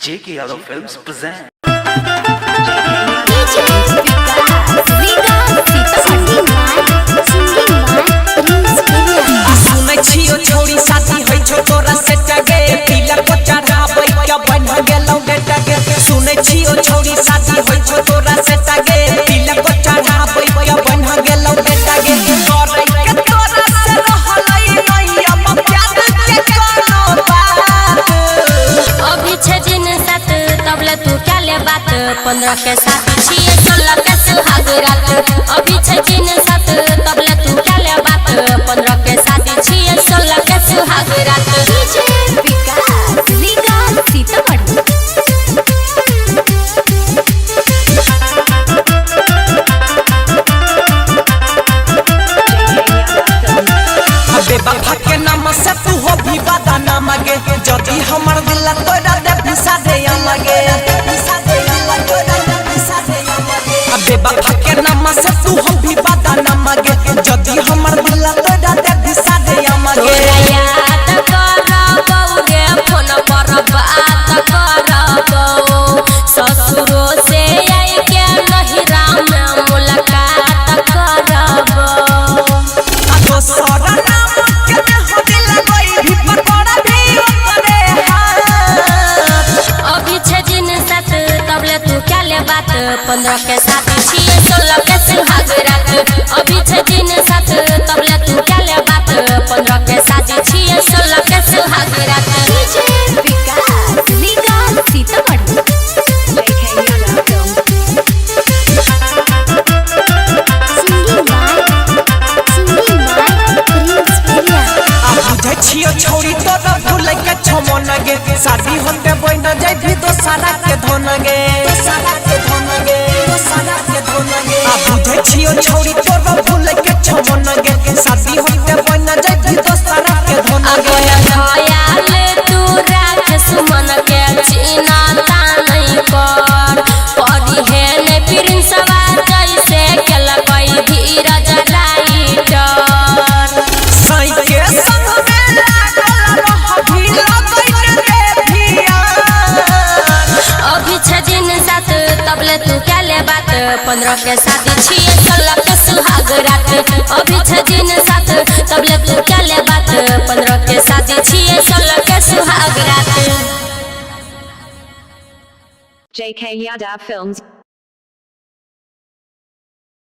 JK Yadav Films present. छोड़ी शादी होई छो तोरा से टगे पीला को चढ़ाबै के बन गेलौ बेटा के सुनै छियो छोड़ी शादी होई छो तोरा से टगे पीला को चढ़ाबै के बन गेलौ बेटा के करे के तोरा से रहलै नहीं अब प्यार के कोनो बात अभी 6 दिन साथ तबले तू क्या ले बात 15 के साथ छिए 16 के सुहाग रात अभी 6 दिन साथ तबले तू क्या ले बात 15 के साथ छिए 16 के सुहाग रात डीजे विकास लीगल सीतामढ़ी बेबा के नाम से तू हो भी बादा ना मांगे जदी हमर दिल तोरा दे पिसा दे लगे बेबा के नाम से तू हो भी बादा ना मांगे जदी हमर दिल तोरा दे पिसा दे लगे याद करबौ रे फोन पर बात करबौ ससुरो से आई के नहिरा में मुलाकात करबौ दोसरा नाम के हो दिल गई भी पर बड़ा भी करे अभी 6 दिन साथ तबले तू क्या ले बात 15 के साथ छिए 16 के सुहाग रात अभी 6 दिन साथ तबले तू क्या ले बात 15 के साथ छिए 16 के सुहाग रात डीजे विकास लीगल सीतामढ़ी बुझे छियो छोड़ी तोरा भूल के छमन गे शादी होते बन जाई भी दोसरा के धन गे बुझे छियो छोड़ी तोरा भूल के छमन गे शादी होते बन जाई भी दोसरा के धन गे खयाल तू राख सुमन के चिना ता नहीं कर पड़ी है ने प्रिंसवा जैसे केला कोई धीरज राइटर साई के संग में लागल रह भी लगई रे भिया अभी 6 दिन साथ तबले तू क्या ले बात 15 के साथ छिए 16 के सुहाग रात अभी 6 दिन साथ तबले तू क्या ले बात 15 के साथ छिए 16 के सुहाग रात JK Yadav Films